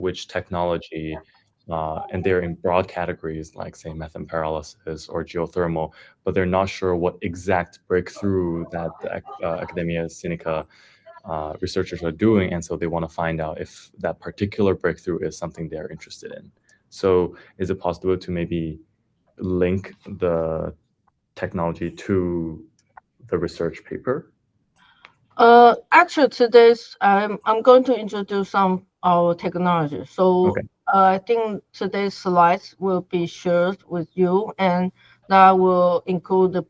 which technology, and they're in broad categories like, say, methane pyrolysis or geothermal, but they're not sure what exact breakthrough that the Academia Sinica researchers are doing, and so they want to find out if that particular breakthrough is something they're interested in. So is it possible to maybe link the technology to the research paper? Actually, today's I'm going to introduce some our technology. So Okay. I think today's slides will be shared with you, and that will include the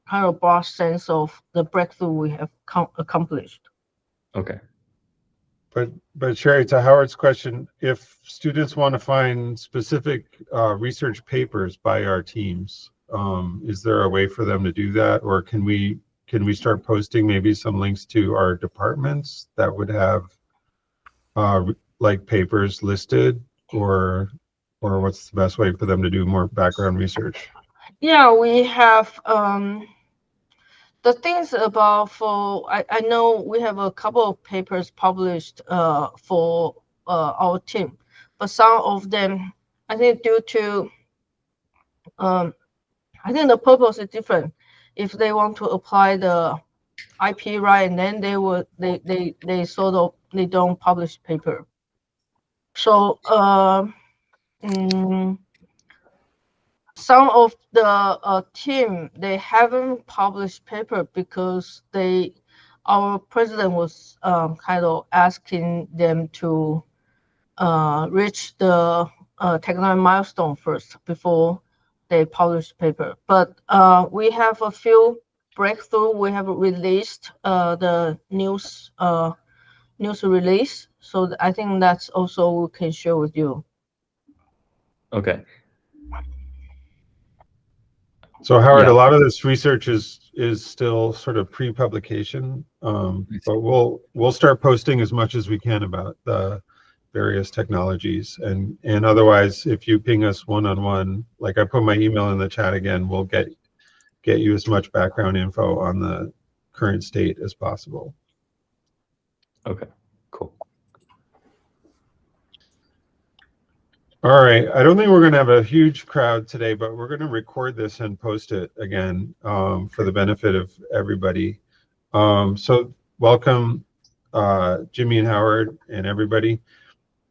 kind of broad sense of the breakthrough we have accomplished. Okay. But Sherry, to Howard's question, if students want to find specific research papers by our teams, is there a way for them to do that, or can we start posting maybe some links to our departments that would have like papers listed, or what's the best way for them to do more background research? Yeah, we have the things about I know we have a couple of papers published for our team, but some of them I think due to I think the purpose is different. If they want to apply the IP right, and then they sort of they don't publish paper. So some of the team they haven't published paper because our president was kind of asking them to reach the technology milestone first before they publish paper. But we have a few breakthrough. We have released the news release, so I think that's also we can share with you. Okay. So Howard, Yeah. a lot of this research is still sort of pre-publication, but we'll start posting as much as we can about the various technologies, and otherwise, if you ping us one-on-one, like I put my email in the chat again, we'll get you as much background info on the current state as possible. Okay. Cool. All right. I don't think we're going to have a huge crowd today, but we're going to record this and post it again for the benefit of everybody. So welcome, Jimmy and Howard and everybody.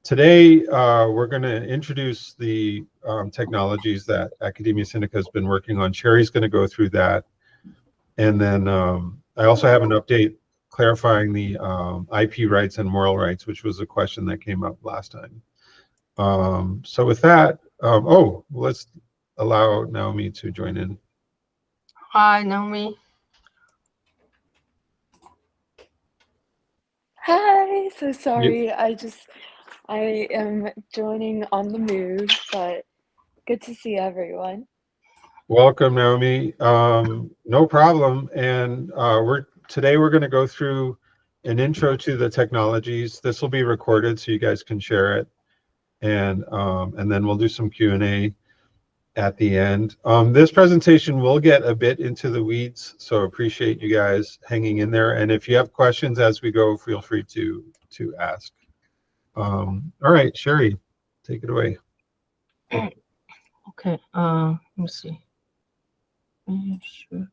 Today, we're going to introduce the technologies that Academia Sinica has been working on. Sherry's going to go through that. And then I also have an update clarifying the IP rights and moral rights, which was a question that came up last time. So with that, let's allow Naomi to join in. Hi, Naomi. Hi, so sorry. I am joining on the move, but good to see everyone. Welcome, Naomi. No problem. And today we're going to go through an intro to the technologies. This will be recorded so you guys can share it, and then we'll do some Q&A at the end. This presentation will get a bit into the weeds, so appreciate you guys hanging in there. And if you have questions as we go, feel free to ask. All right, Sherry, take it away. Okay. Let me see. Sure.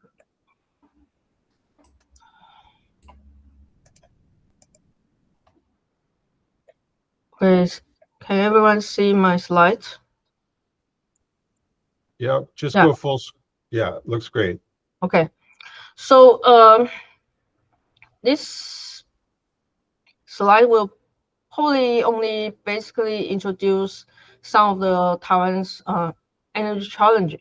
Please, can everyone see my slides? Yep, just go full. Yeah, looks great. Okay. So this slide will probably only basically introduce some of the Taiwan's energy challenge,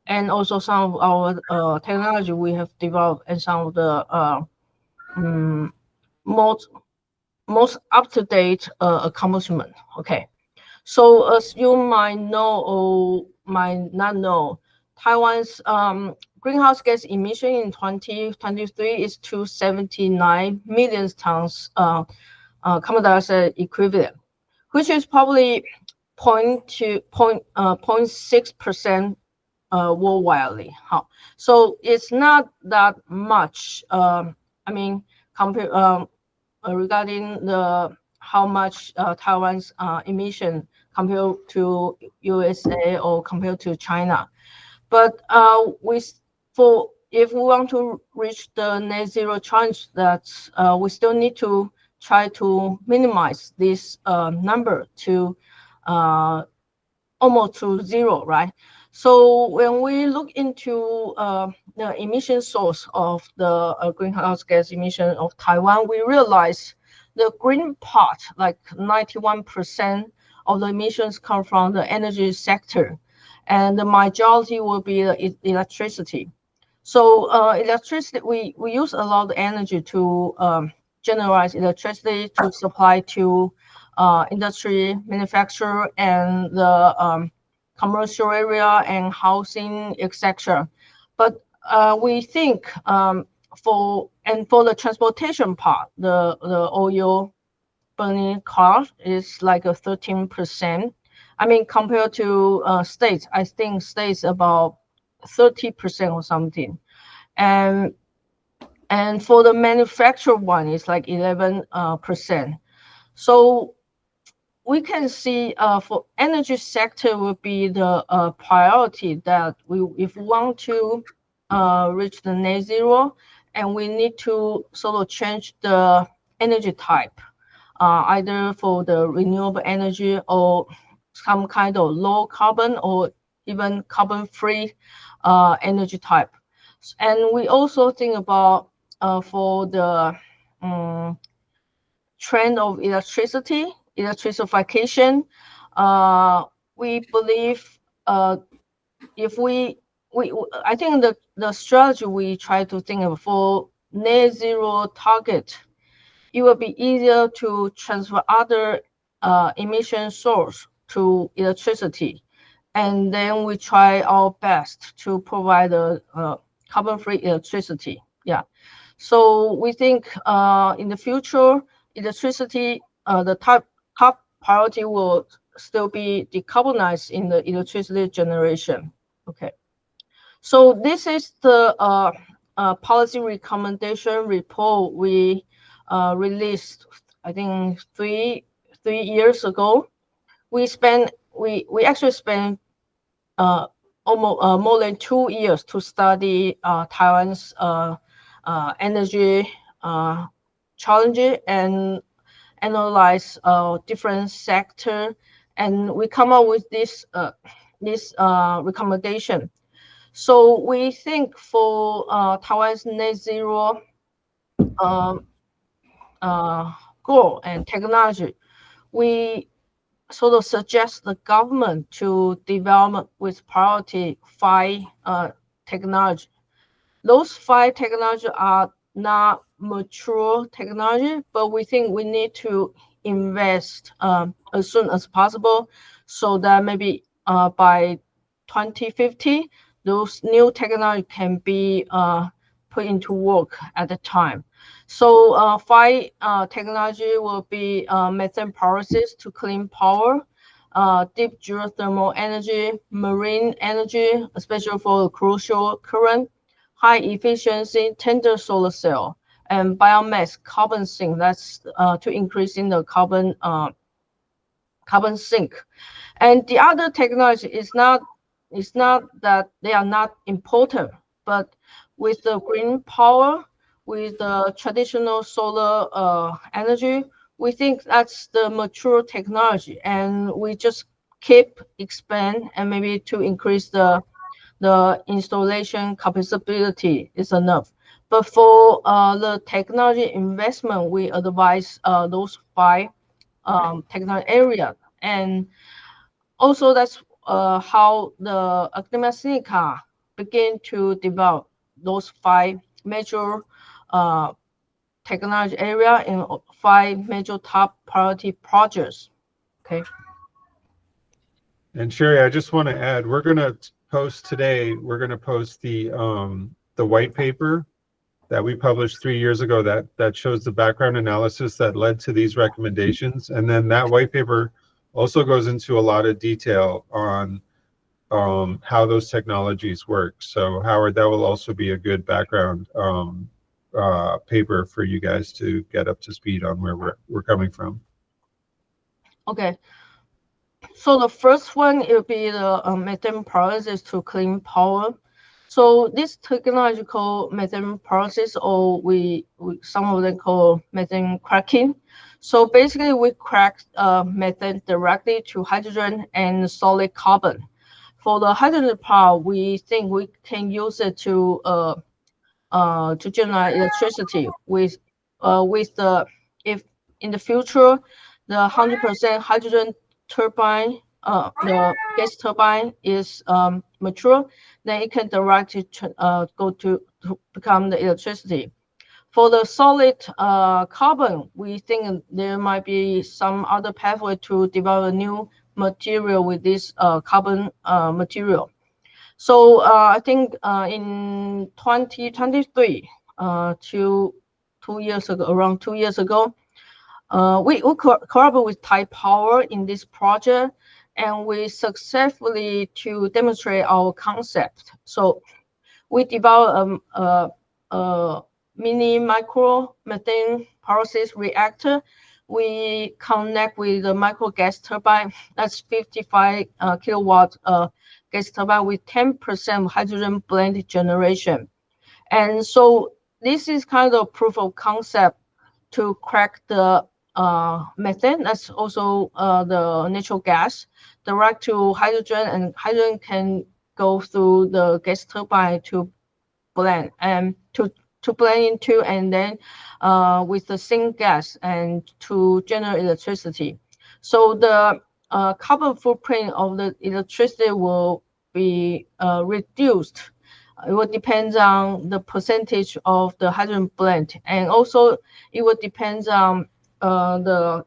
and also some of our technology we have developed, and some of the most up-to-date accomplishment. Okay. So as you might know or might not know, Taiwan's greenhouse gas emission in 2023 is 279 million tons carbon dioxide equivalent, which is probably 0.6% worldwide. So it's not that much. I mean, regarding the how much Taiwan's emission compared to USA or compared to China. But if we want to reach the net zero challenge, that's we still need to try to minimize this number to almost to zero, right? So when we look into the emission source of the greenhouse gas emission of Taiwan, we realize the green part, like 91% of the emissions come from the energy sector, and the majority will be the electricity. So electricity, we use a lot of energy to generate electricity to supply to industry, manufacture, and the commercial area and housing, etc. But we think for the transportation part, the oil burning car is like a 13%. I mean, compared to states, I think states about 30% or something, and for the manufactured one, it's like 11%. So we can see for energy sector will be the priority that if we want to reach the net zero, and we need to sort of change the energy type, either for the renewable energy or some kind of low carbon or even carbon-free energy type. And we also think about for the trend of electrification. We believe if I think the strategy we try to think of for net zero target, it will be easier to transfer other emission source to electricity, and then we try our best to provide a carbon-free electricity. Yeah. So we think in the future, electricity, the top priority will still be decarbonized in the electricity generation. Okay. So this is the policy recommendation report we released, I think three years ago. We actually spent almost more than 2 years to study Taiwan's energy challenges and analyze different sector, and we come up with this recommendation. So we think for Taiwan's net zero goal and technology, we sort of suggest the government to develop with priority 5 technology. Those 5 technology are not mature technology, but we think we need to invest as soon as possible, so that maybe by 2050, those new technology can be put into work at the time. So 5 technology will be methane pyrolysis to clean power, deep geothermal energy, marine energy, especially for crucial current, high efficiency tandem solar cell, and biomass carbon sink. That's to increasing the carbon sink. And the other technology is not that they are not important, but with the green power, with the traditional solar energy, we think that's the mature technology, and we just keep expand and maybe to increase the installation capability is enough. But for the technology investment, we advise those 5 technology area, and also that's how the Academia Sinica begin to develop those 5 major technology area in 5 major top priority projects. Okay. And Sherry, I just want to add, we're going to post today, we're going to post the white paper that we published 3 years ago that shows the background analysis that led to these recommendations. And then that white paper also goes into a lot of detail on how those technologies work. So Howard, that will also be a good background paper for you guys to get up to speed on where we're coming from. Okay. So the first one, it will be the methane pyrolysis to clean power. So this technological methane pyrolysis, or we some of them call methane cracking. So basically, we crack methane directly to hydrogen and solid carbon. For the hydrogen part, we think we can use it to generate electricity with the, if in the future the 100% hydrogen turbine, the gas turbine is mature, then it can directly go to become the electricity. For the solid carbon, we think there might be some other pathway to develop a new material with this carbon material. So I think in 2023, around 2 years ago, we collaborate with Thai Power in this project, and we successfully to demonstrate our concept. So we developed a mini micro methane pyrolysis reactor. We connect with the micro gas turbine. That's 55 kilowatt gas turbine with 10% hydrogen blend generation. And so this is kind of proof of concept to crack the methane. That's also the natural gas direct to hydrogen, and hydrogen can go through the gas turbine to blend and to blend into, and then with the syngas and to generate electricity. So the carbon footprint of the electricity will be reduced. It will depend on the percentage of the hydrogen blend, and also it will depend on the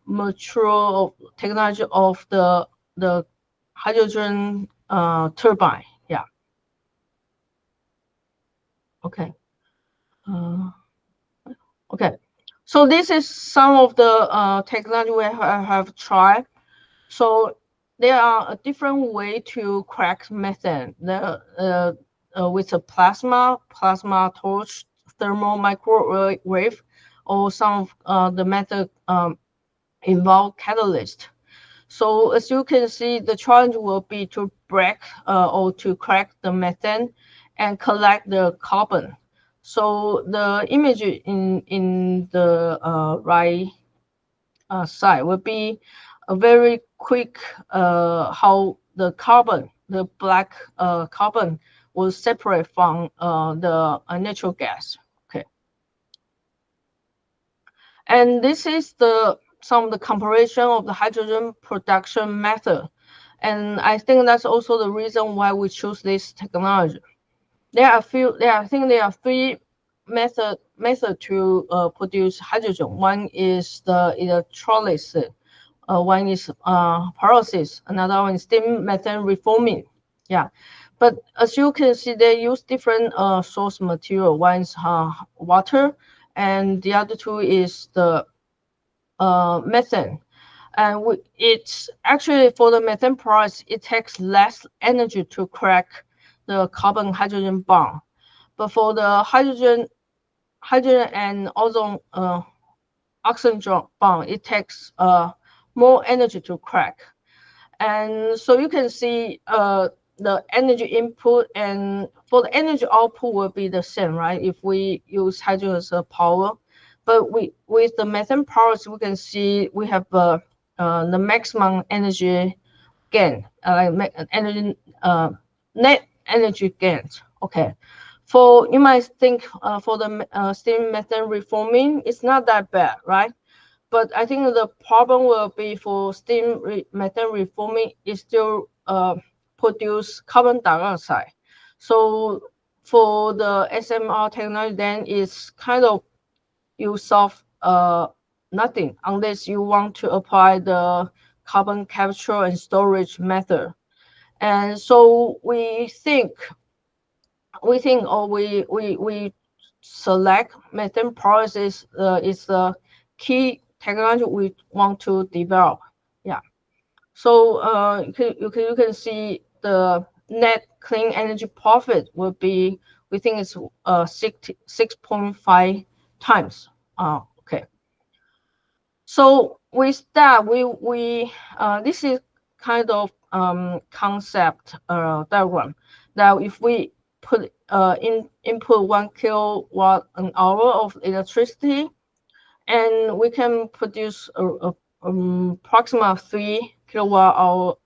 mature technology of the hydrogen turbine. Yeah. Okay. Okay. So this is some of the technology we have tried. So there are a different way to crack methane. With a plasma torch, thermal microwave, or some of the method involve catalyst. So as you can see, the challenge will be to break or to crack the methane and collect the carbon. So the image in the right side will be a very quick how the carbon, the black carbon, will separate from the natural gas. Okay, and this is some of the comparison of the hydrogen production method, and I think that's also the reason why we choose this technology. I think there are three method to produce hydrogen. One is the electrolysis. One is pyrolysis. Another one is steam methane reforming. Yeah, but as you can see, they use different source material. One is water, and the other two is the methane. And it's actually, for the methane pyrolysis, it takes less energy to crack the carbon hydrogen bond, but for the hydrogen and ozone oxygen bond, it takes more energy to crack. And so you can see the energy input and for the energy output will be the same, right? If we use hydrogen as a power, but with the methane pyrolysis, we can see we have the maximum energy gain, energy net energy gains. Okay, for you might think for the steam methane reforming, it's not that bad, right? But I think the problem will be for steam methane reforming is still produce carbon dioxide. So for the SMR technology, then it's kind of you solve nothing unless you want to apply the carbon capture and storage method. And so we select methane pyrolysis is the key technology we want to develop. Yeah. So you can see the net clean energy profit will be, we think it's 6.5 times. Okay. So with that, this is kind of concept diagram. Now, if we put input 1 kilowatt an hour of electricity, and we can produce approximately 3 kilowatt hour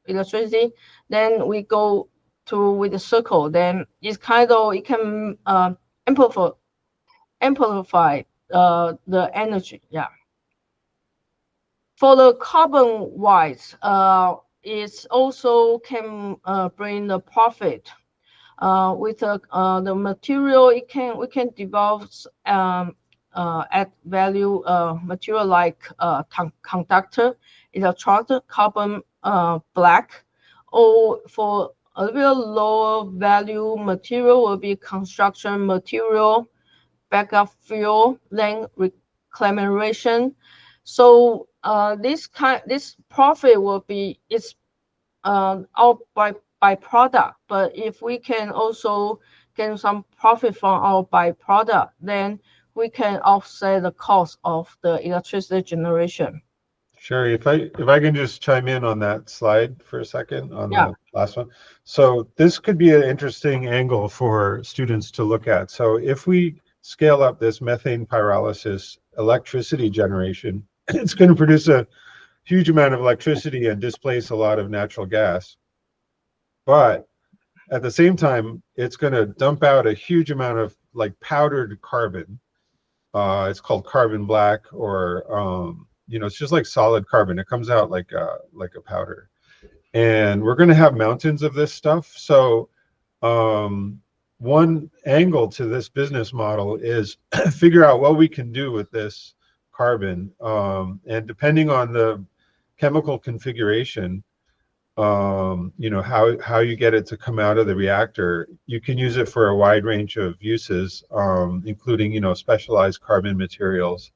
electricity, then we go to with the circle. Then it's kind of, it can amplify the energy. Yeah. For the carbon wise, it also can bring the profit. With the material, we can develop add value material like conductor, electrode, carbon black, or for a little lower value material will be construction material, backup fuel, then reclamation. So this profit will be our byproduct. But if we can also get some profit from our byproduct, then we can offset the cost of the electricity generation. Sherry, if I can just chime in on that slide for a second on the last one. So this could be an interesting angle for students to look at. So if we scale up this methane pyrolysis electricity generation, it's going to produce a huge amount of electricity and displace a lot of natural gas. But at the same time, it's going to dump out a huge amount of like powdered carbon. It's called carbon black, or you know, it's just like solid carbon. It comes out like a powder, and we're going to have mountains of this stuff. So one angle to this business model is figure out what we can do with this carbon, and depending on the chemical configuration, you know, how you get it to come out of the reactor, you can use it for a wide range of uses, including, you know, specialized carbon materials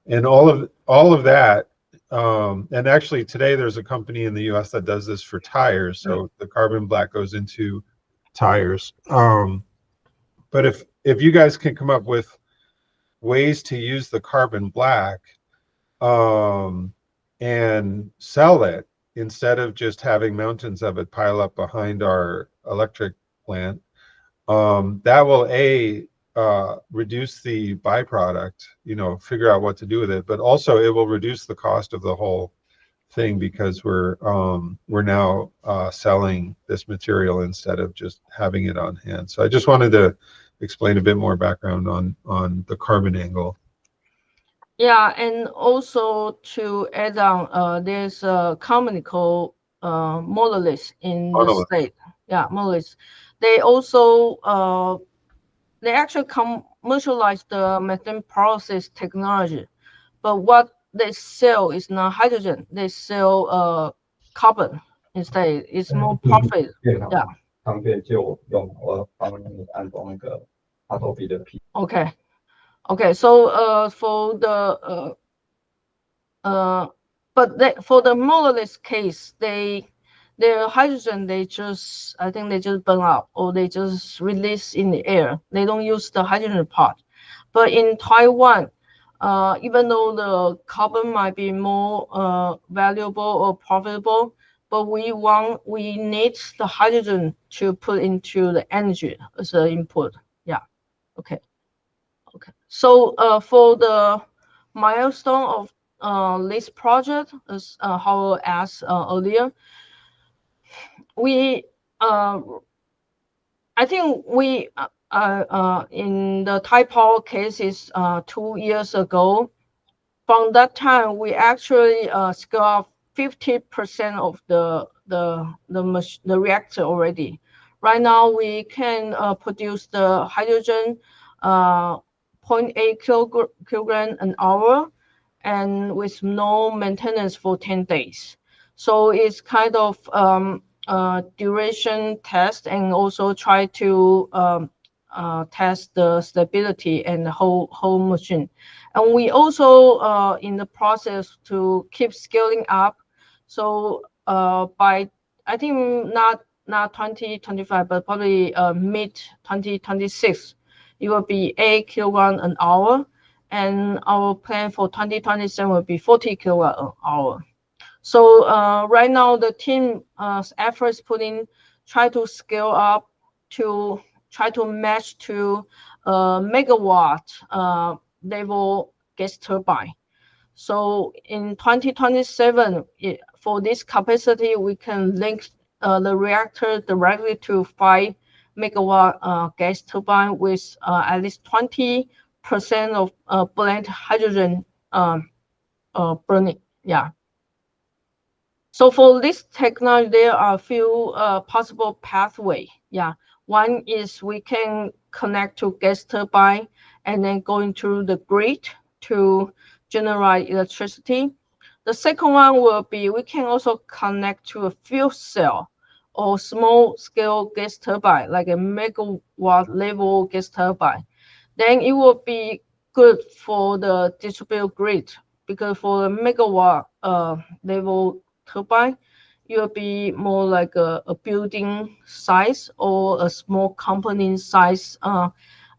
and all of that. And actually today there's a company in the US that does this for tires. So the carbon black goes into tires. But if you guys can come up with ways to use the carbon black and sell it, instead of just having mountains of it pile up behind our electric plant, that will reduce the byproduct, you know, figure out what to do with it, but also it will reduce the cost of the whole thing, because we're now selling this material instead of just having it on hand. So I just wanted to explain a bit more background on the carbon angle. Yeah, and also to add on, there's a company called Monolith in the state. Yeah, Monolith. They also they actually commercialize the methane process technology, but what they sell is not hydrogen. They sell carbon instead. It's more profit. Yeah. Okay. Okay, so for the for the Monolith case, their hydrogen, I think they just burn out, or they just release in the air. They don't use the hydrogen part. But in Taiwan, even though the carbon might be more valuable or profitable, but we need the hydrogen to put into the energy as an input. Yeah. Okay. Okay. So for the milestone of this project, as Howard asked earlier, I think we in the Taiwan cases 2 years ago, from that time we actually scale up 50% of the reactor already. Right now we can produce the hydrogen 0.8 kilogram an hour, and with no maintenance for 10 days. So it's kind of duration test, and also try to test the stability and the whole machine. And we also in the process to keep scaling up. So by, I think not 2025, but probably mid 2026, it will be 8 kilogram an hour. and our plan for 2027 will be 40 kilowatt an hour. So right now the team efforts try to scale up to try to match to megawatt level gas turbine. So in 2027, for this capacity, we can link the reactor directly to 5 megawatt gas turbine with at least 20% of blend hydrogen burning. Yeah. So for this technology, there are a few possible pathway. Yeah, one is we can connect to gas turbine and then going through the grid to generate electricity. The second one will be we can also connect to a fuel cell or small scale gas turbine, like a megawatt level gas turbine. Then it will be good for the distributed grid because for a megawatt level turbine, it will be more like a building size or a small company size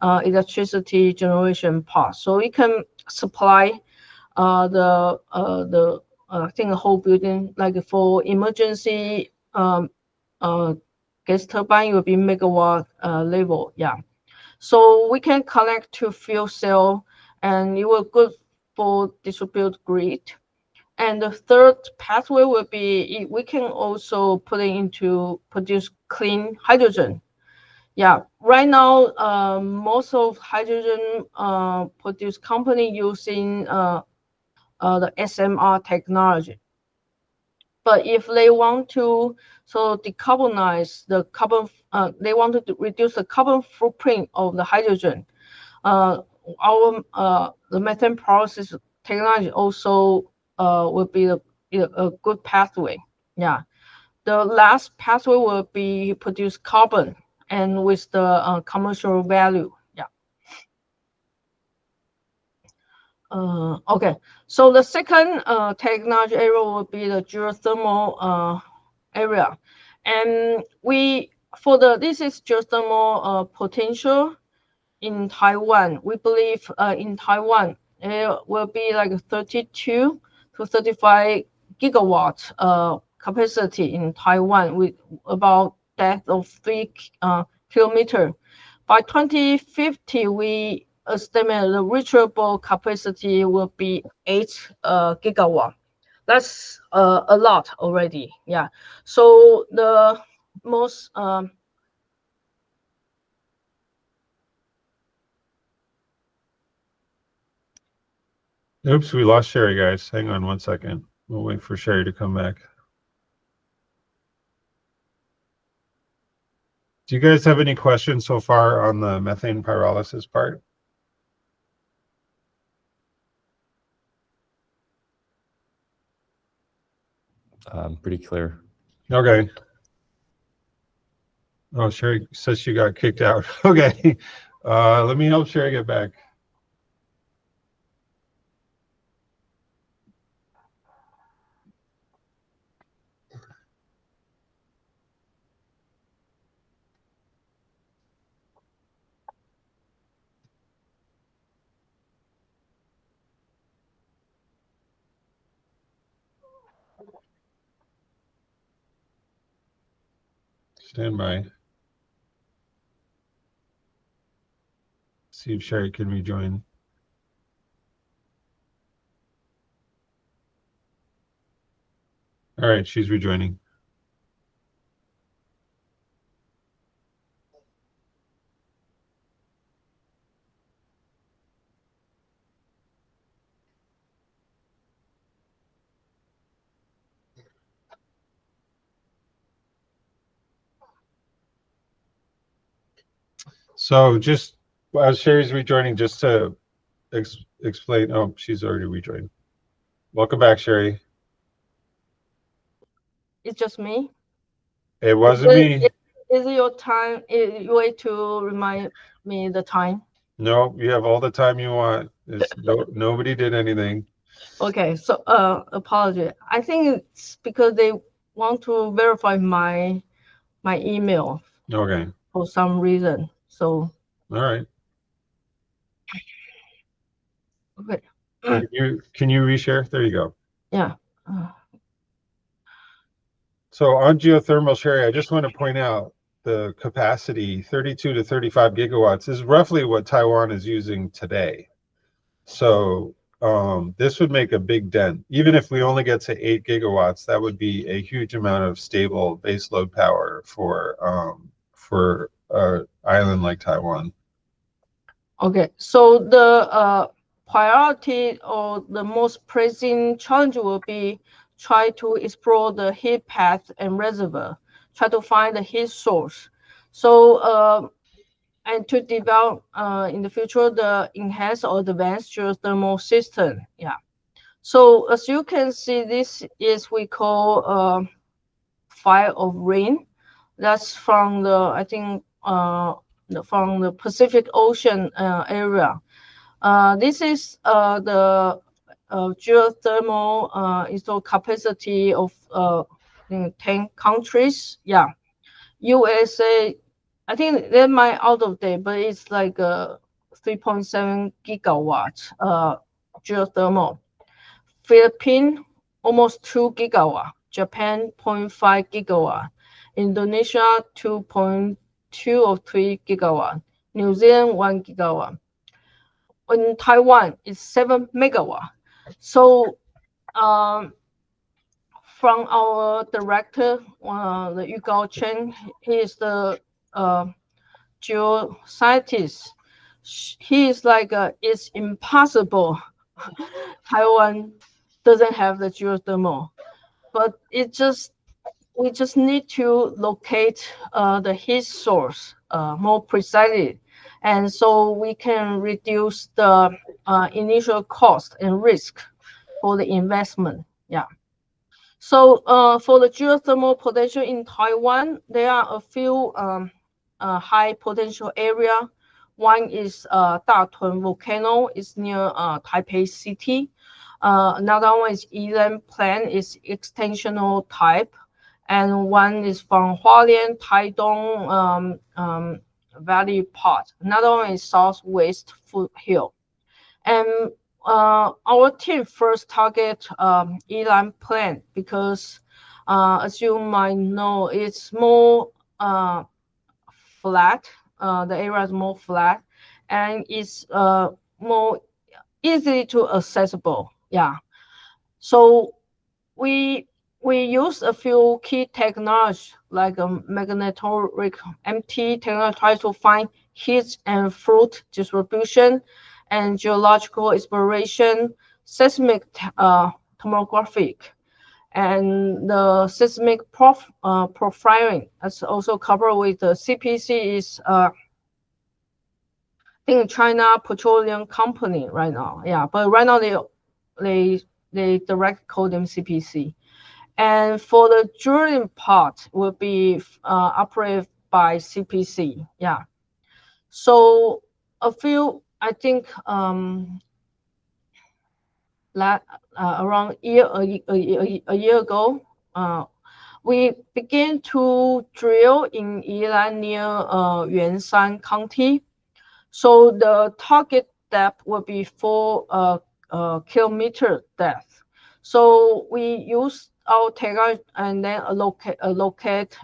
electricity generation part. So it can supply I think the whole building, like for emergency gas turbine, it will be megawatt level. Yeah. So we can connect to fuel cell and it will good for distributed grid. And the third pathway will be we can also put it into produce clean hydrogen. Yeah, right now most of hydrogen produced company using the SMR technology. But if they want to decarbonize the carbon, they want to reduce the carbon footprint of the hydrogen. The methane pyrolysis technology also will be a good pathway. Yeah, the last pathway will be produce carbon and with the commercial value. Yeah. Okay, so the second technology area will be the geothermal area, and this is geothermal potential in Taiwan. We believe in Taiwan it will be like 32 to 35 gigawatts capacity in Taiwan with about depth of 3 kilometers. By 2050, we estimate the reachable capacity will be 8 gigawatt. That's a lot already. Yeah. So the most Oops, we lost Sherry, guys. Hang on one second. We'll wait for Sherry to come back. Do you guys have any questions so far on the methane pyrolysis part? Pretty clear. Okay. Oh, Sherry says she got kicked out. Okay. Let me help Sherry get back. Stand by. See if Sherry can rejoin. All right, she's rejoining. So just as Sherry's rejoining, just to explain. Oh, she's already rejoined. Welcome back, Sherry. it's just me. It wasn't me. Is it your time? You wait to remind me the time. No, you have all the time you want. Nobody did anything. Okay, so apology. I think it's because they want to verify my email Okay. for some reason. So All right. Okay. Can you reshare? There you go. Yeah. So on geothermal, Sherry, I just want to point out the capacity, 32 to 35 gigawatts, is roughly what Taiwan is using today. So this would make a big dent. Even if we only get to 8 gigawatts, that would be a huge amount of stable baseload power for an island like Taiwan. Okay, so the priority or the most pressing challenge will be try to explore the heat path and reservoir, try to find the heat source. So and to develop in the future the enhanced or advanced geothermal system. Yeah. So as you can see, this is we call fire of rain. That's from the I think from the Pacific Ocean area. This is the geothermal installed capacity of 10 countries. Yeah, USA, I think they might out of date, but it's like 3.7 gigawatts geothermal. Philippines, almost 2 gigawatt. Japan, 0.5 gigawatt. Indonesia, 2.2 or 3 gigawatt. New Zealand, 1 gigawatt. In Taiwan, it's 7 megawatt. So from our director, the Yu Gao Chen, he is the geoscientist. He is like, it's impossible. Taiwan doesn't have the geothermal, but we just need to locate the heat source more precisely, and so we can reduce the initial cost and risk for the investment. Yeah. So for the geothermal potential in Taiwan, there are a few high potential area. One is Datun volcano, is near Taipei City. Another one is Yilan Plain, is extensional type. And one is from Hualien, Taidong Valley part. Another one is Southwest Foothill. And our team first target Yilan Plain because, as you might know, it's more flat. The area is more flat, and it's more easily to accessible. Yeah. So we use a few key technology like a magnetometric MT technology try to find heat and fluid distribution and geological exploration, seismic tomographic, and the seismic profiling. That's also covered with the CPC is in China Petroleum Company right now. Yeah, but right now they direct call them CPC. And for the drilling part will be operated by CPC. Yeah. So a few, I think, around a year ago, we began to drill in Yilan near Yuanshan County. So the target depth will be 4 kilometer depth. So we use our technology and then allocate.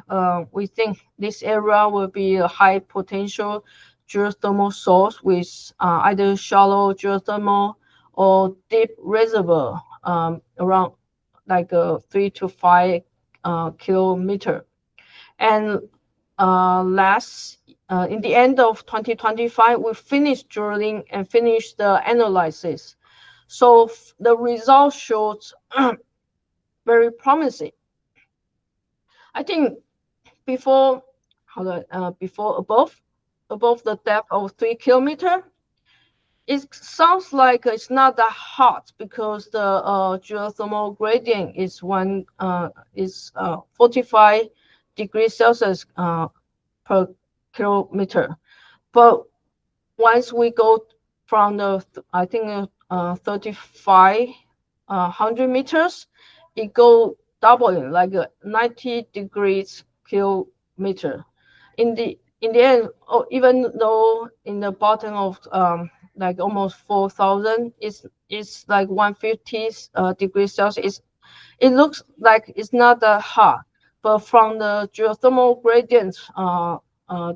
We think this area will be a high potential geothermal source with either shallow geothermal or deep reservoir around like 3 to 5 kilometer. And in the end of 2025, we finished drilling and finished the analysis. So the results showed very promising. I think before above the depth of 3 kilometer, it sounds like it's not that hot because the geothermal gradient is 45 degrees Celsius per kilometer. But once we go from the, I think 3,500 meters, it go doubling like 90 degrees kilometer. In the end, even though in the bottom of like almost 4,000. It's like 150 degrees Celsius. It looks like it's not that hot, but from the geothermal gradient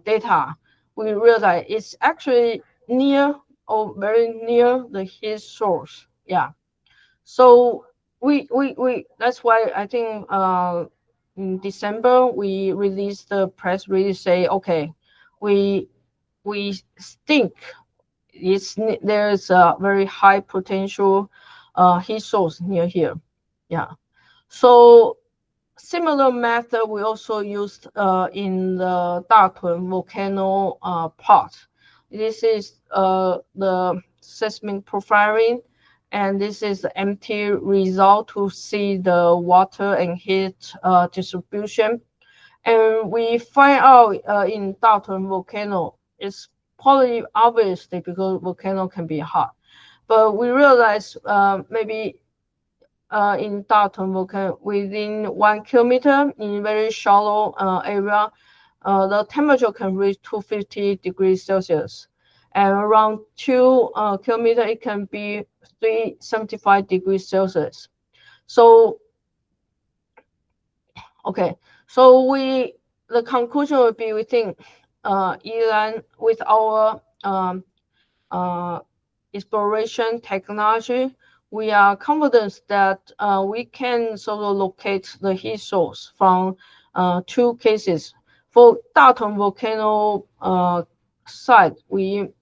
data, we realize it's actually near or very near the heat source. Yeah. So we that's why I think in December we released the press release say, okay, we think there's a very high potential heat source near here. Yeah. So similar method we also used in the Datun volcano part. This is the seismic profiling, and this is the empty result to see the water and heat distribution. And we find out in Datun volcano, it's probably obviously because volcano can be hot, but we realize maybe in Datun volcano within 1 kilometer in very shallow area, the temperature can reach 250 degrees Celsius. And around 2 kilometer, it can be 375 degrees Celsius. So, okay. So the conclusion would be we think Iran with our exploration technology, we are confident that we can sort of locate the heat source from 2 cases. For Datun volcano site, we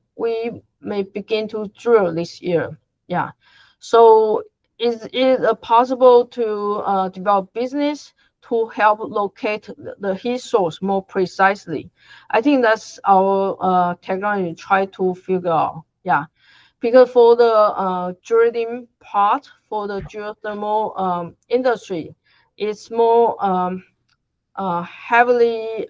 may begin to drill this year. Yeah. So is it possible to develop business to help locate the heat source more precisely? I think that's our technology try to figure out. Yeah. Because for the drilling part, for the geothermal industry, it's more heavily,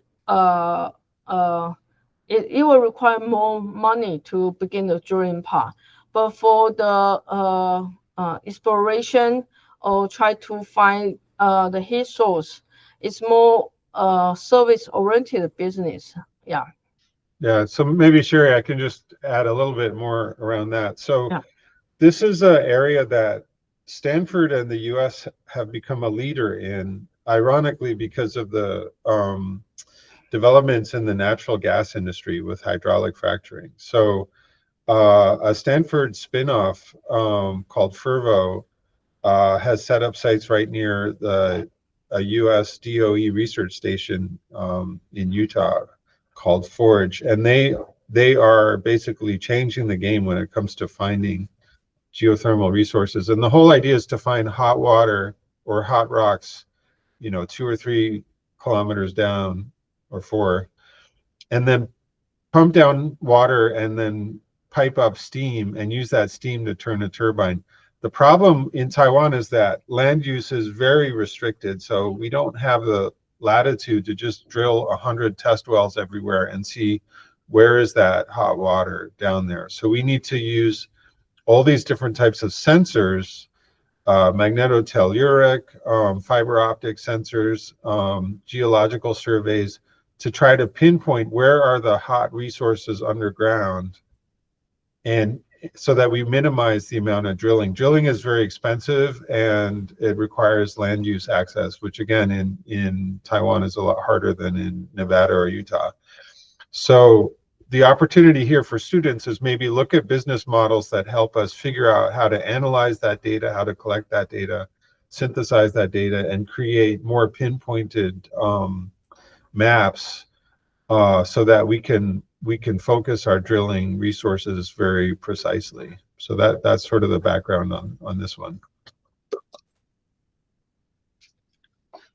it will require more money to begin the drilling part. But for the exploration or try to find the heat source, it's more service-oriented business. Yeah. Yeah, so maybe Sherry, I can just add a little bit more around that. So Yeah. this is an area that Stanford and the US have become a leader in, ironically, because of the developments in the natural gas industry with hydraulic fracturing. So a Stanford spin-off called Fervo has set up sites right near a US DOE research station in Utah called Forge, and they are basically changing the game when it comes to finding geothermal resources. And the whole idea is to find hot water or hot rocks, 2 or 3 kilometers down or 4, and then pump down water and then pipe up steam and use that steam to turn a turbine. The problem in Taiwan is that land use is very restricted, so we don't have the latitude to just drill 100 test wells everywhere and see where is that hot water down there. So we need to use all these different types of sensors, magnetotelluric, fiber optic sensors, geological surveys, to try to pinpoint where are the hot resources underground, and so that we minimize the amount of drilling. Drilling is very expensive and it requires land use access, which again in Taiwan is a lot harder than in Nevada or Utah. So the opportunity here for students is maybe look at business models that help us figure out how to analyze that data, how to collect that data, synthesize that data, and create more pinpointed maps so that we can focus our drilling resources very precisely. So that's sort of the background on this one.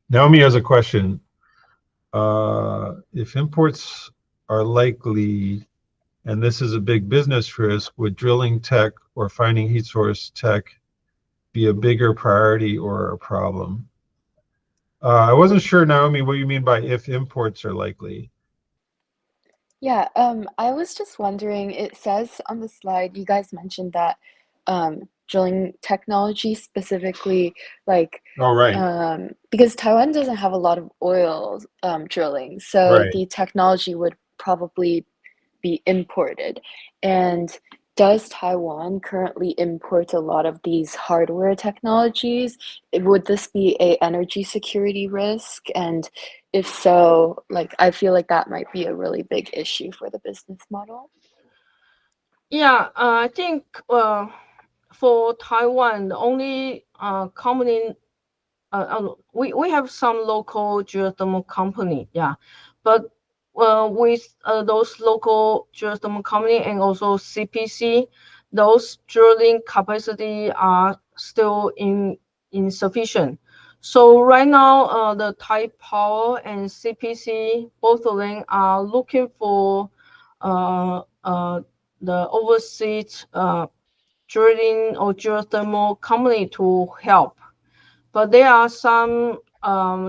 Naomi has a question. If imports are likely, and this is a big business risk, would drilling tech or finding heat source tech be a bigger priority or a problem? I wasn't sure, Naomi, what you mean by if imports are likely. Yeah, I was just wondering, it says on the slide, you guys mentioned that drilling technology specifically, like, Oh, right. because Taiwan doesn't have a lot of oil drilling, so Right. the technology would probably be imported. And does Taiwan currently import a lot of these hardware technologies? Would this be a energy security risk? And if so, like I feel like that might be a really big issue for the business model. Yeah, I think for Taiwan, the only company we have some local geothermal company, yeah, but with those local geothermal company and also CPC, those drilling capacity are still insufficient. So right now, the Thai Power and CPC, both of them are looking for uh, uh, the overseas drilling or geothermal company to help, but there are some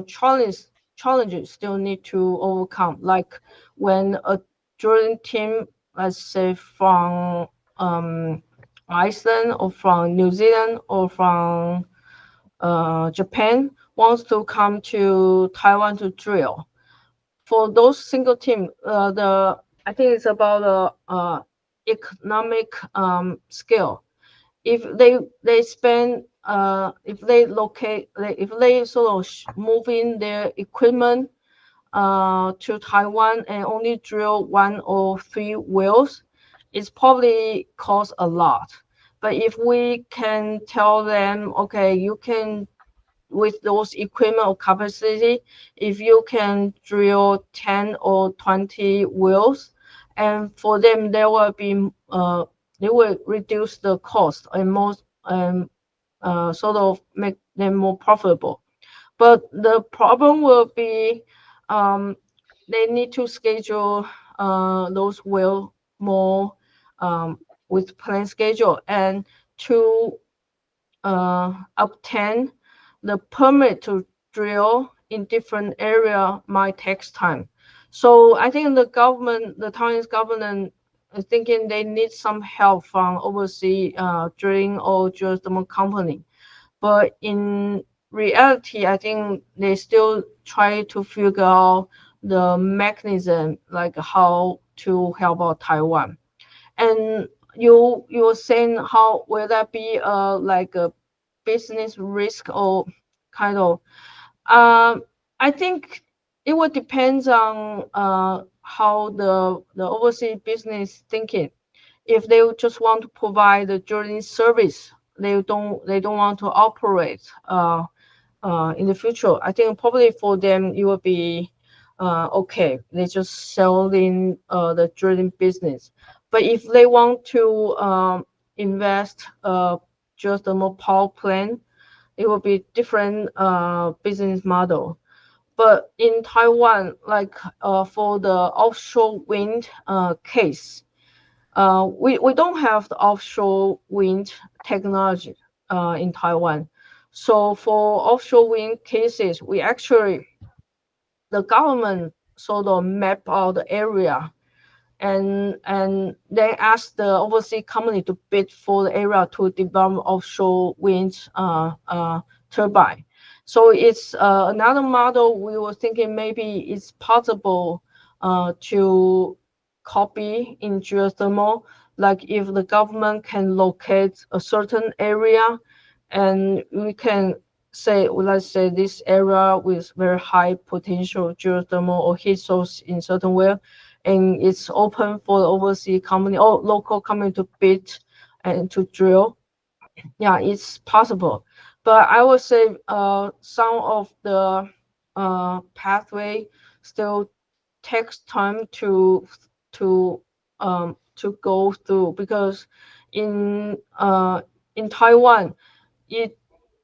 challenges still need to overcome. Like when a drilling team, let's say from Iceland or from New Zealand or from Japan, wants to come to Taiwan to drill. For those single team, the I think it's about the economic scale. If they spend if they locate if they sort of move in their equipment to Taiwan and only drill 1 or 3 wells, it's probably cost a lot. But if we can tell them, okay, you can, with those equipment or capacity, if you can drill 10 or 20 wells, and for them there will be they will reduce the cost and most sort of make them more profitable. But the problem will be they need to schedule those well more with plan schedule, and to obtain the permit to drill in different area might take time. So I think the government, the Taiwanese government, is thinking they need some help from overseas drilling or geothermal company. But in reality, I think they still try to figure out the mechanism, like how to help out Taiwan. And you were saying, how will that be like a business risk or kind of I think it would depends on how the overseas business thinking. If they just want to provide the drilling service, they don't want to operate in the future. I think probably for them it will be okay. They just selling the drilling business. But if they want to invest just a more power plant, it will be different business model. But in Taiwan, like for the offshore wind case, we don't have the offshore wind technology in Taiwan. So for offshore wind cases, we actually, the government sort of map out the area and they ask the overseas company to bid for the area to develop offshore wind turbine. So it's another model. We were thinking maybe it's possible to copy in geothermal, like if the government can locate a certain area and we can say, let's say this area with very high potential geothermal or heat source in certain way, and it's open for the overseas company or local company to bid and to drill. Yeah, it's possible. But I would say some of the pathway still takes time to go through, because in Taiwan, it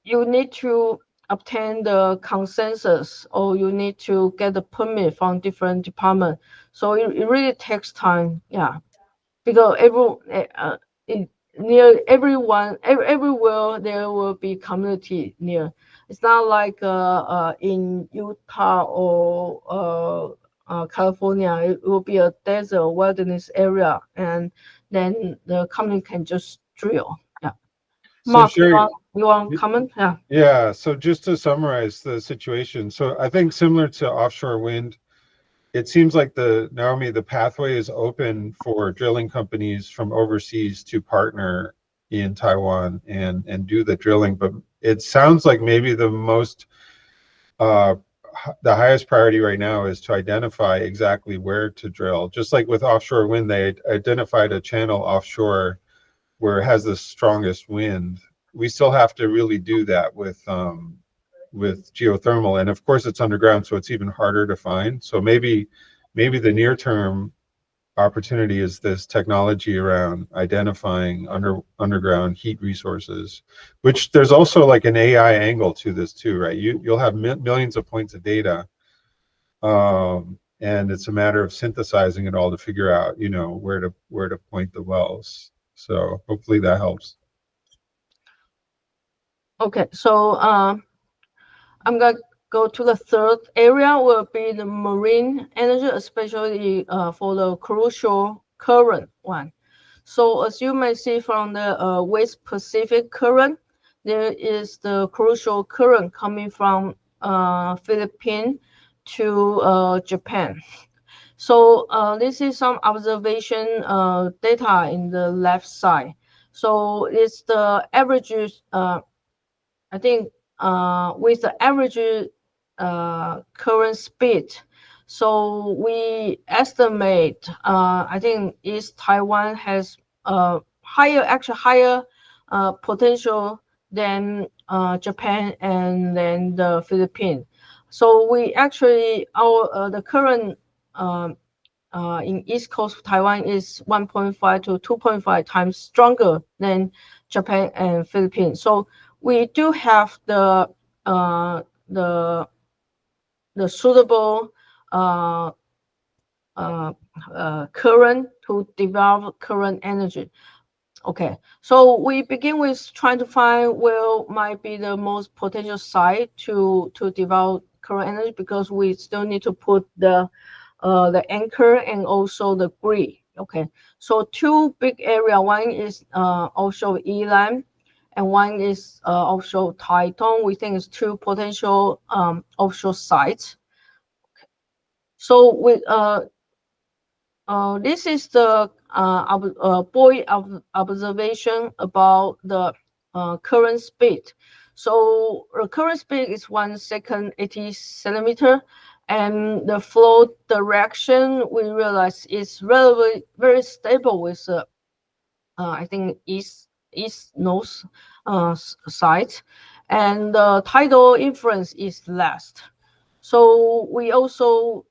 you need to obtain the consensus or you need to get the permit from different department. So it really takes time. Yeah, because in, near everyone, everywhere there will be community near. It's not like in Utah or California. It will be a desert wilderness area, and then the company can just drill. Yeah. So Mark, Sherry, you want to comment? Yeah. yeah, so just to summarize the situation, so I think similar to offshore wind, it seems like the pathway is open for drilling companies from overseas to partner in Taiwan and do the drilling. But it sounds like maybe the highest priority right now is to identify exactly where to drill. Just like with offshore wind, they identified a channel offshore where it has the strongest wind. We still have to really do that with geothermal, and of course it's underground, so it's even harder to find. So maybe the near term opportunity is this technology around identifying underground heat resources, which there's also like an AI angle to this too, right? You'll have millions of points of data, and it's a matter of synthesizing it all to figure out, you know, where to point the wells. So hopefully that helps. Okay, so I'm gonna go to the third area, will be the marine energy, especially for the crucial current one. So as you may see from the West Pacific current, there is the crucial current coming from Philippines to Japan. So this is some observation data in the left side. So it's the average, I think with the average current speed. So we estimate, I think East Taiwan has higher potential than Japan and then the Philippines. So we actually, the current in East Coast of Taiwan is 1.5 to 2.5 times stronger than Japan and Philippines. So we do have the suitable current to develop current energy. Okay, so we begin with trying to find where might be the most potential site to develop current energy, because we still need to put the anchor and also the grid. Okay, so two big area. One is offshore Elam, and one is offshore Taitung. We think it's two potential offshore sites. Okay. So with this is the buoy observation about the current speed. So the current speed is 1 second 80 centimeter, and the flow direction we realize is relatively very stable with I think east north side, and the tidal influence is less. So we also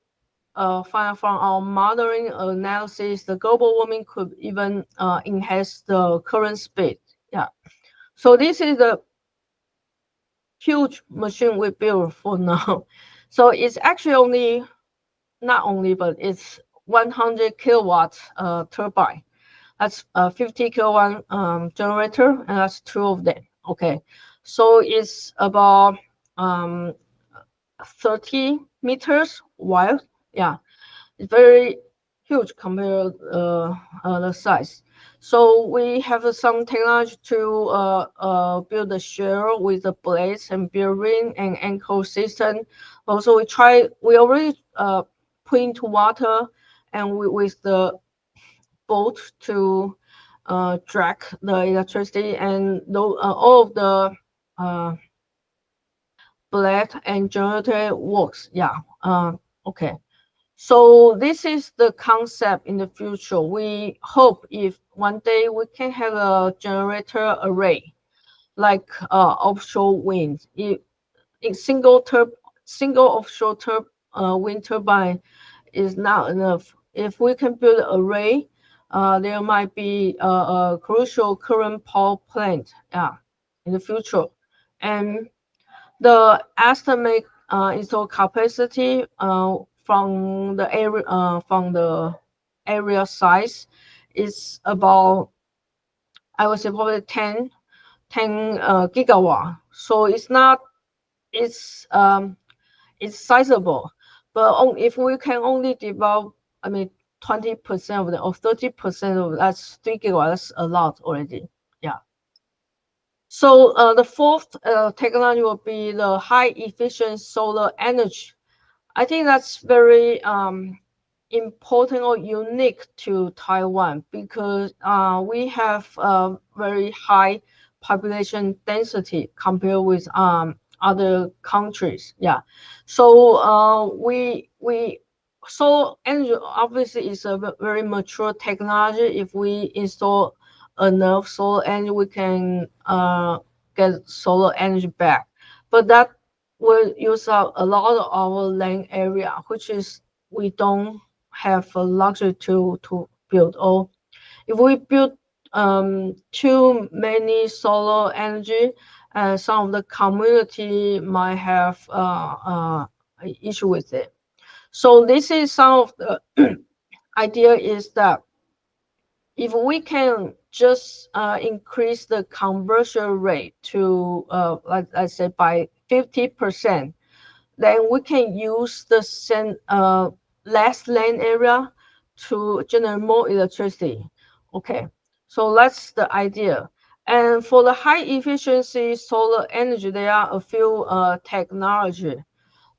find from our modeling analysis, the global warming could even enhance the current speed. Yeah. So this is the huge machine we built for now. So it's actually but it's 100 kilowatt turbine. That's a 50 kilowatt generator, and that's two of them. Okay. So it's about 30 meters wide. Yeah. It's very huge compared the size. So we have some technology to build the shell with the blades and bearing and ankle system. Also, we already put into water, and with the boat to drag the electricity, and all of the blade and generator works. Yeah. Okay. So this is the concept in the future. We hope if one day we can have a generator array like offshore wind. In single offshore wind turbine is not enough. If we can build an array, there might be a crucial current power plant in the future. And the estimate install capacity from the area size is about, I would say, probably 10 gigawatt. So it's sizable, but if we can only develop, 20% of it or 30% of it, that's 3 gigawatts. That's a lot already. Yeah. So the fourth technology will be the high efficient solar energy. I think that's very important or unique to Taiwan because we have a very high population density compared with other countries. Yeah, so we solar energy obviously is a very mature technology. If we install enough solar energy, we can get solar energy back, but that will use up a lot of our land area, which is we don't have a luxury to build. Or if we build too many solar energy, some of the community might have issue with it. So this is some of the idea is that if we can just increase the conversion rate to like I said by 50%, then we can use the same less land area to generate more electricity. Okay, so that's the idea. And for the high efficiency solar energy, there are a few technology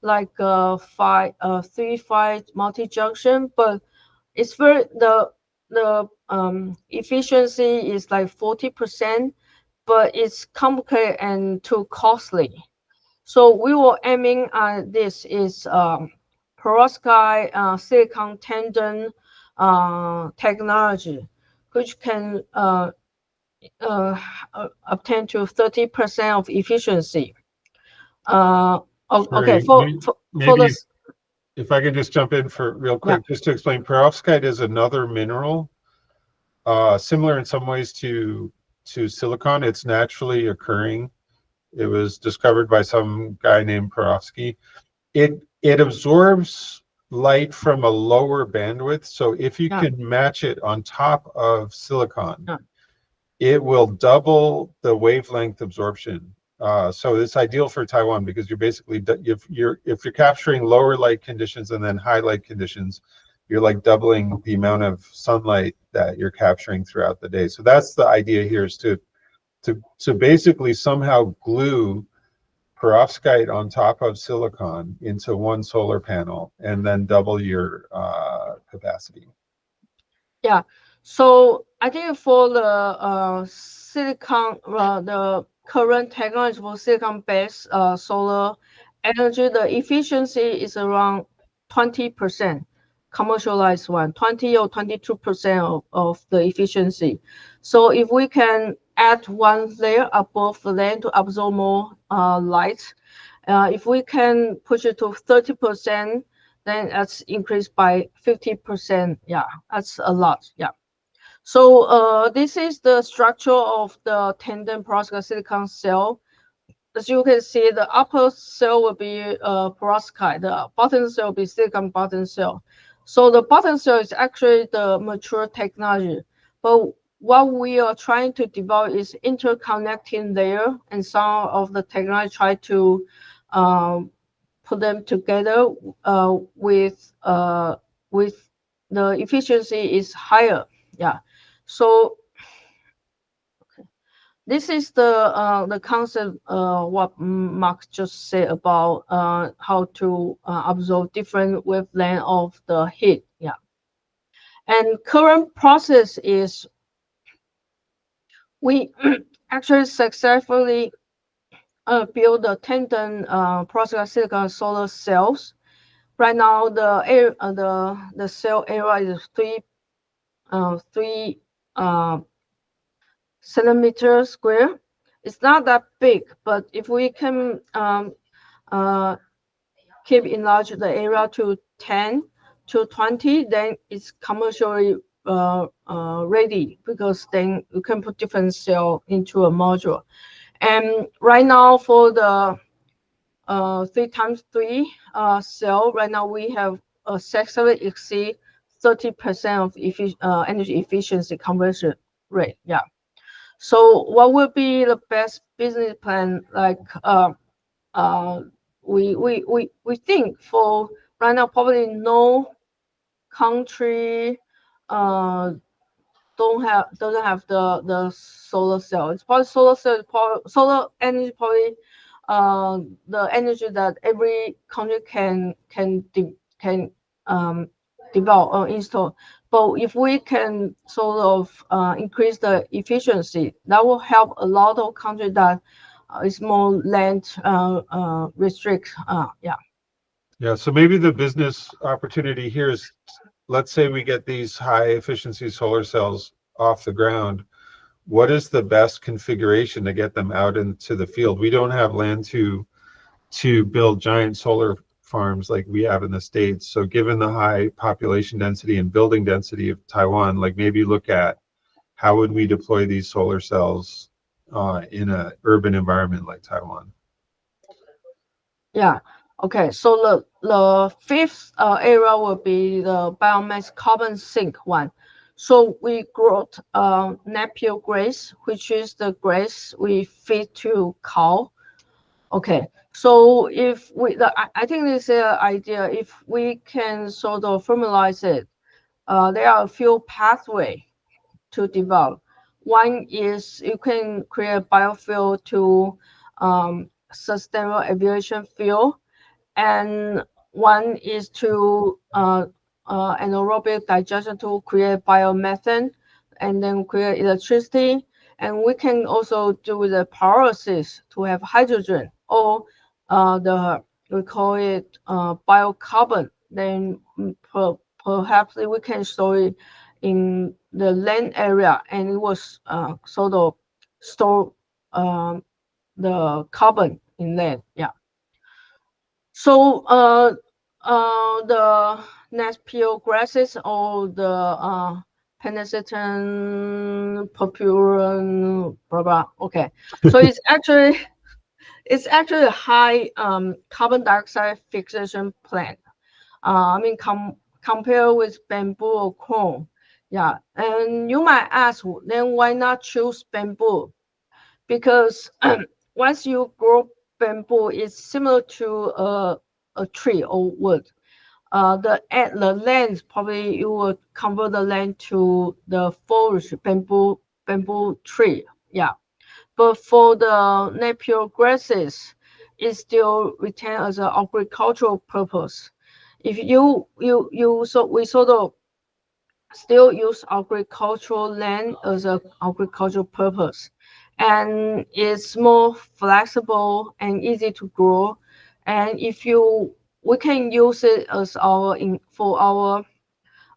like 3-5 multi-junction, but it's very the efficiency is like 40%, but it's complicated and too costly. So we were aiming at this is perovskite silicon tandem technology, which can obtain to 30% of efficiency. Okay, for maybe this. If I could just jump in for real quick, just to explain, perovskite is another mineral, similar in some ways to silicon. It's naturally occurring. It was discovered by some guy named Perovskite. It absorbs light from a lower bandwidth. So if you can match it on top of silicon, it will double the wavelength absorption. So it's ideal for Taiwan because you're basically if you're capturing lower light conditions and then high light conditions, you're like doubling the amount of sunlight that you're capturing throughout the day. So that's the idea here, is to basically somehow glue perovskite on top of silicon into one solar panel and then double your capacity. Yeah. So I think for the silicon, the current technology for silicon-based solar energy, the efficiency is around 20%, commercialized one, 20 or 22% of the efficiency. So if we can add one layer above the land to absorb more light, if we can push it to 30%, then that's increased by 50%. Yeah, that's a lot. Yeah. So this is the structure of the tandem perovskite silicon cell. As you can see, the upper cell will be perovskite, the bottom cell will be silicon bottom cell. So the bottom cell is actually the mature technology. But what we are trying to develop is interconnecting layer, and some of the technology try to put them together with the efficiency is higher. Yeah. So this is the concept what Mark just said about how to absorb different wavelength of the heat. Yeah. And current process is we actually successfully build the tandem perovskite silicon solar cells. Right now, the cell area is 3 centimeters square. It's not that big, but if we can keep enlarge the area to 10 to 20, then it's commercially ready, because then you can put different cell into a module. And right now for the 3x3 cell, right now we have successfully exceed 30% of energy efficiency conversion rate. Yeah. So what will be the best business plan? Like we think for right now, probably no country doesn't have the solar cell. It's probably solar energy probably the energy that every country can develop or install. But if we can sort of increase the efficiency, that will help a lot of countries that is more land restrict. Yeah. Yeah, so maybe the business opportunity here is, let's say we get these high efficiency solar cells off the ground. What is the best configuration to get them out into the field? We don't have land to build giant solar farms like we have in the States. So given the high population density and building density of Taiwan, like maybe look at how would we deploy these solar cells in an urban environment like Taiwan? Yeah. Okay. So the fifth area will be the biomass carbon sink one. So we grow Napier grass, which is the grass we feed to cow. Okay. So if I think this idea, if we can sort of formalize it, there are a few pathways to develop. One is you can create biofuel to sustainable aviation fuel, and one is to anaerobic digestion to create biomethane and then create electricity. And we can also do the pyrolysis to have hydrogen, or we call it biocarbon. Then perhaps we can store it in the land area, and it was sort of store the carbon in land. Yeah. So the Napier grasses or the Penicillin purpureum, blah blah. Okay, so it's actually a high carbon dioxide fixation plant. I mean, compare with bamboo or corn. Yeah, and you might ask, then why not choose bamboo? Because once you grow bamboo, it's similar to a tree or wood. The land probably you would convert the land to the forest bamboo tree. Yeah, but for the Napier grasses, it still retain as an agricultural purpose. If we sort of still use agricultural land as an agricultural purpose, and it's more flexible and easy to grow. And we can use it as for our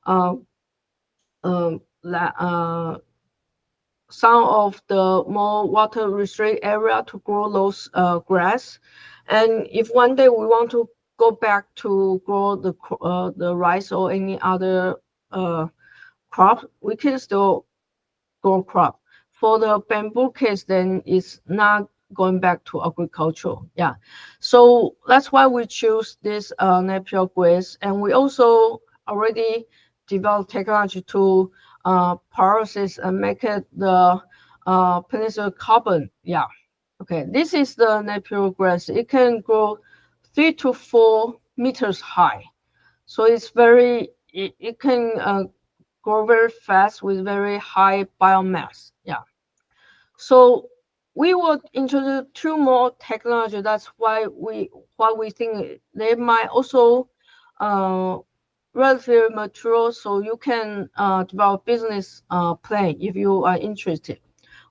uh, some of the more water restricted area to grow those grass. And if one day we want to go back to grow the rice or any other crop, we can still grow crop. For the bamboo case, then it's not going back to agriculture. Yeah, so that's why we choose this Napier grass, and we also already developed technology to process and make it the peninsula carbon. Yeah, okay. This is the Napier grass. It can grow 3 to 4 meters high, so it's it can grow very fast with very high biomass. Yeah. So we will introduce two more technology. That's why we think they might also relatively mature, so you can develop business plan if you are interested.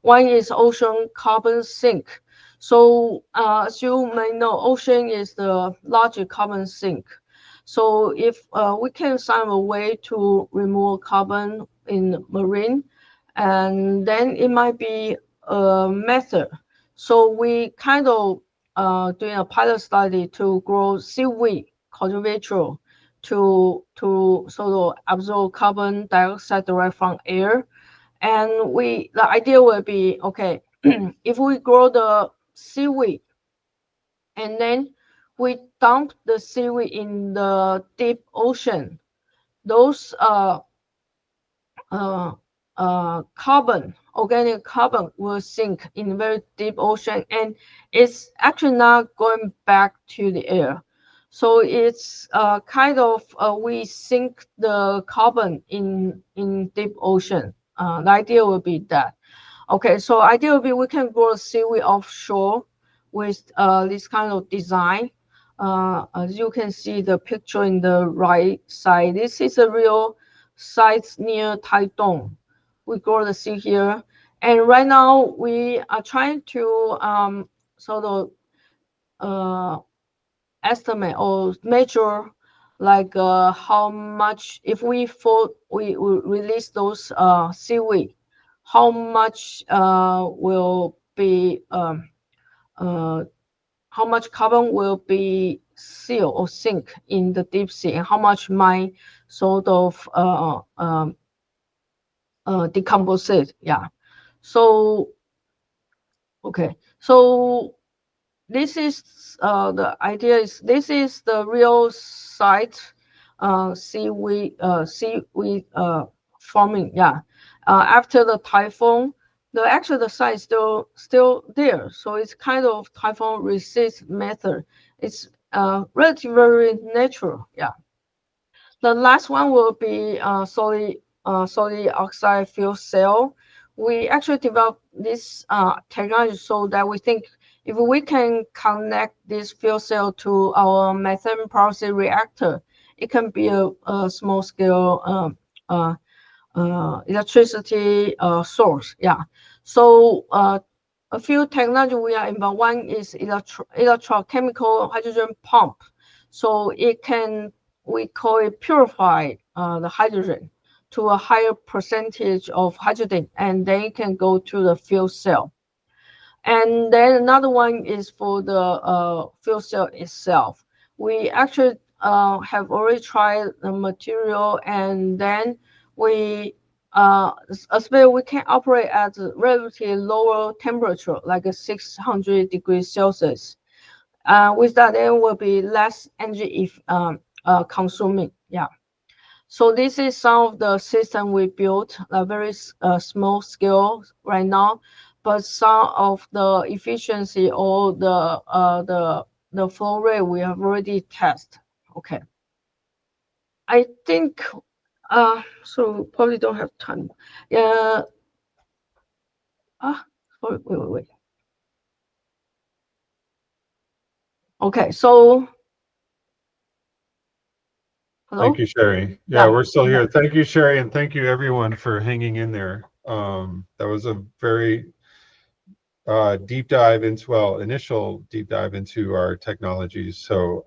One is ocean carbon sink. So as you may know, ocean is the largest carbon sink. So if we can find a way to remove carbon in marine, and then it might be a method. So we kind of doing a pilot study to grow seaweed cultivar to sort of absorb carbon dioxide direct from air. And the idea will be, okay, if we grow the seaweed and then we dump the seaweed in the deep ocean, those organic carbon will sink in very deep ocean, and it's actually not going back to the air. So it's kind of we sink the carbon in deep ocean. The idea will be that. Okay, so idea will be we can grow seaweed offshore. with this kind of design. As you can see the picture in the right side, this is a real site near Taiwan. We grow the seed here. And right now we are trying to sort of estimate or measure like how much, if we release those seaweed, how much will be how much carbon will be sealed or sink in the deep sea, and how much might sort of decompose. Yeah. So okay. So this is the idea is this is the real site seaweed farming. Yeah. After the typhoon, the site is still there. So it's kind of typhoon resist method. It's relatively very natural. Yeah. The last one will be solid oxide fuel cell. We actually developed this technology so that we think if we can connect this fuel cell to our methane pyrolysis reactor, it can be a small scale electricity source. Yeah. So a few technology we are involved. One is electrochemical hydrogen pump. So we call it purify the hydrogen to a higher percentage of hydrogen, and then it can go to the fuel cell. And then another one is for the fuel cell itself. We actually have already tried the material, and then especially we can operate at a relatively lower temperature, like a 600 degrees Celsius. With that, it will be less energy consuming. Yeah. So this is some of the system we built, a very small scale right now, but some of the efficiency or the flow rate we have already tested. Okay. I think so probably don't have time. Yeah. Sorry, wait. Okay, so hello? Thank you, Sherry. Yeah, we're still here. Thank you, Sherry, and thank you everyone for hanging in there. That was a very deep dive into, well, initial deep dive into our technologies. So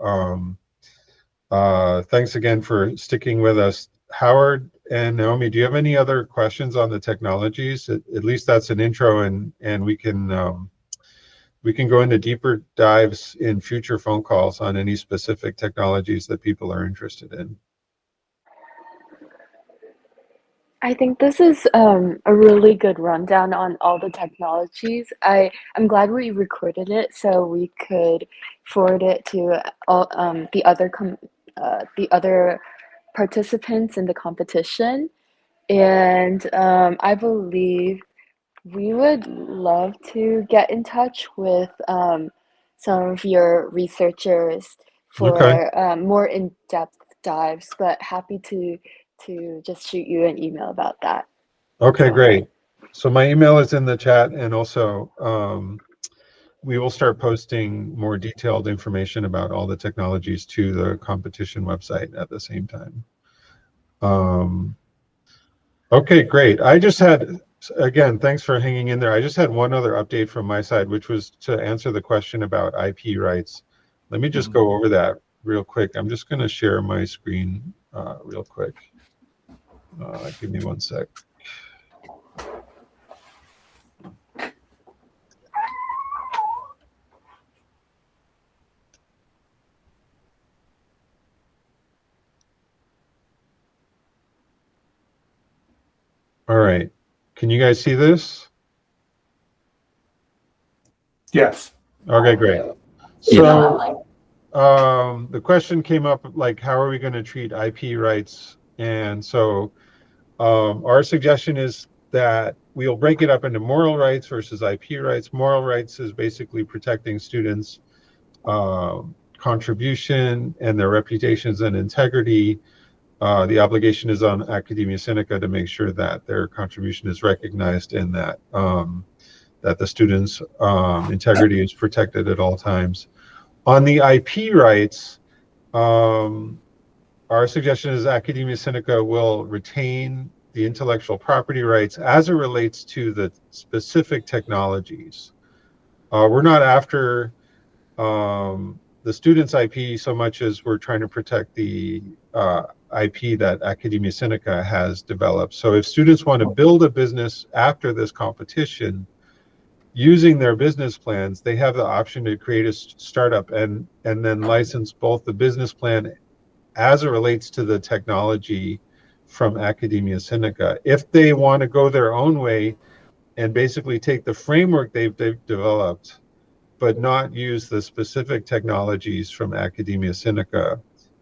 thanks again for sticking with us. Howard and Naomi, do you have any other questions on the technologies? At least that's an intro, and we can go into deeper dives in future phone calls on any specific technologies that people are interested in. I think this is a really good rundown on all the technologies. I'm glad we recorded it so we could forward it to all the other participants in the competition. And I believe we would love to get in touch with some of your researchers for more in-depth dives, but happy to just shoot you an email about that. Okay, great. So my email is in the chat, and also we will start posting more detailed information about all the technologies to the competition website at the same time. Okay, great. I just had, again, thanks for hanging in there. I just had one other update from my side, which was to answer the question about IP rights. Let me just go over that real quick. I'm just going to share my screen real quick. Give me 1 sec. All right. Can you guys see this? Yes. Okay, great. So the question came up, like, how are we going to treat IP rights? And so our suggestion is that we'll break it up into moral rights versus IP rights. Moral rights is basically protecting students' contribution and their reputations and integrity. The obligation is on Academia Sinica to make sure that their contribution is recognized and that that the students' integrity is protected at all times. On the IP rights, our suggestion is Academia Sinica will retain the intellectual property rights as it relates to the specific technologies. We're not after the students' IP so much as we're trying to protect the IP that Academia Sinica has developed. So if students want to build a business after this competition, using their business plans, they have the option to create a startup and then license both the business plan as it relates to the technology from Academia Sinica. If they want to go their own way and basically take the framework they've developed, but not use the specific technologies from Academia Sinica,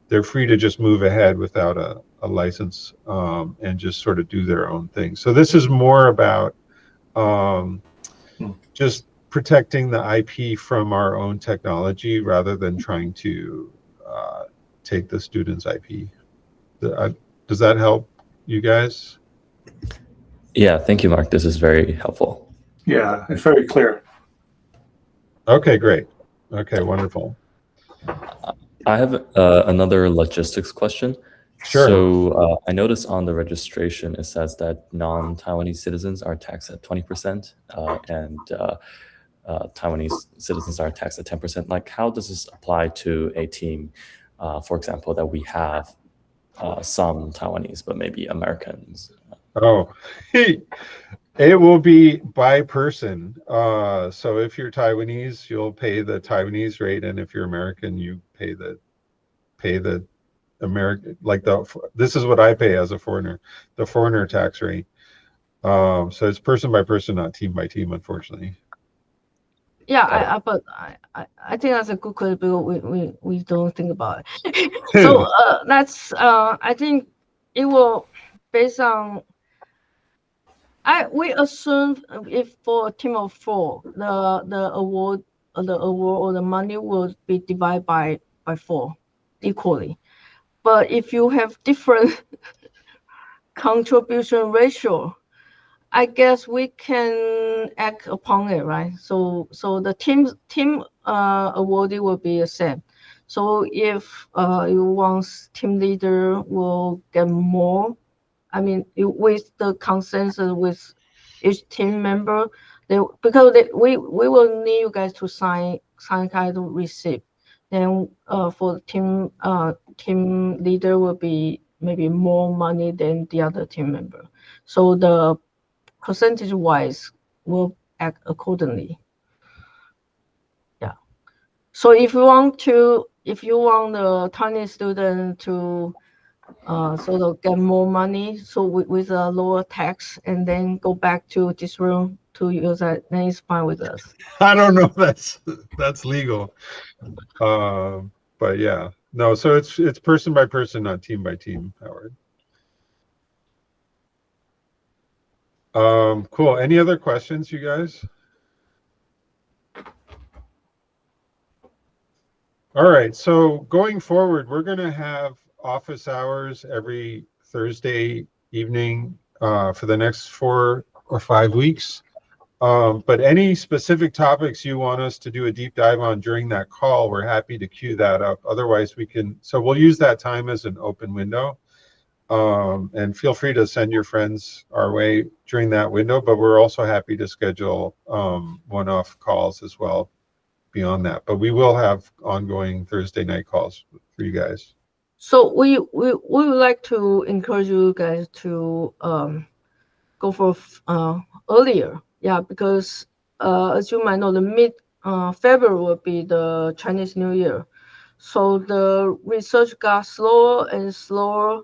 they're free to just move ahead without a license and just sort of do their own thing. So this is more about just protecting the IP from our own technology rather than trying to take the students' IP. Does that help you guys? Yeah, thank you, Mark. This is very helpful. Yeah, it's very clear. Okay, great. Okay, wonderful. I have another logistics question. Sure. So I noticed on the registration, it says that non-Taiwanese citizens are taxed at 20% and Taiwanese citizens are taxed at 10%. Like, how does this apply to a team, for example, that we have some Taiwanese, but maybe Americans? Oh, it will be by person. So if you're Taiwanese, you'll pay the Taiwanese rate, and if you're American, you pay the American, like this is what I pay as a foreigner, the foreigner tax rate. So it's person by person, not team by team, unfortunately. Yeah, but I think that's a good question because we don't think about it. So that's I think it will based on we assume if for a team of 4, the award or the money will be divided by 4 equally. But if you have different contribution ratio, I guess we can act upon it, right? So the team awarded will be the same. So if you want team leader will get more, I mean, with the consensus with each team member, because we will need you guys to sign kind of receipt. Then for the team leader will be maybe more money than the other team member. So the percentage wise will act accordingly. Yeah. So if you want the Taiwanese student to sort of get more money, so with a lower tax, and then go back to this room to use that, then it's fine with us. I don't know if that's legal. But yeah, no. So it's person by person, not team by team, Howard. Cool. Any other questions, you guys? All right. So going forward, we're going to have office hours every Thursday evening for the next 4 or 5 weeks. But any specific topics you want us to do a deep dive on during that call, we're happy to queue that up. Otherwise, so we'll use that time as an open window. And feel free to send your friends our way during that window, but we're also happy to schedule one-off calls as well beyond that. But we will have ongoing Thursday night calls for you guys. So we would like to encourage you guys to go for earlier. Yeah, because as you might know, the mid-February will be the Chinese New Year. So the research got slower and slower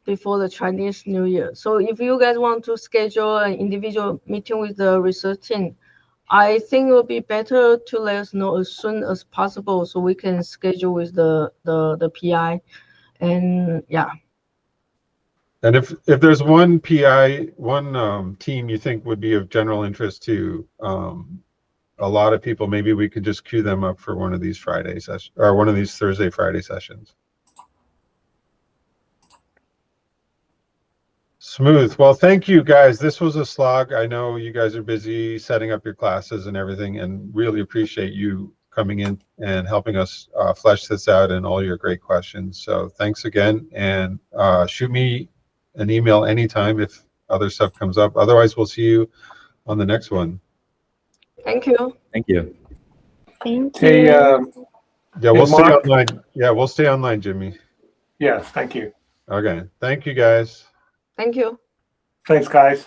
before the Chinese New Year. So if you guys want to schedule an individual meeting with the research team, I think it would be better to let us know as soon as possible so we can schedule with the PI. And yeah. And if there's one PI, one team you think would be of general interest to a lot of people, maybe we could just queue them up for one of these Friday sessions or one of these Thursday, Friday sessions. Smooth. Well, thank you guys. This was a slog. I know you guys are busy setting up your classes and everything, and really appreciate you coming in and helping us flesh this out and all your great questions. So thanks again, and shoot me an email anytime if other stuff comes up. Otherwise, we'll see you on the next one. Thank you. Thank you. Thank Hey, you. Yeah, we'll stay Mark? online. Yeah, we'll stay online, Jimmy. yes, thank you. Okay. Thank you, guys. Thank you. Thanks, guys.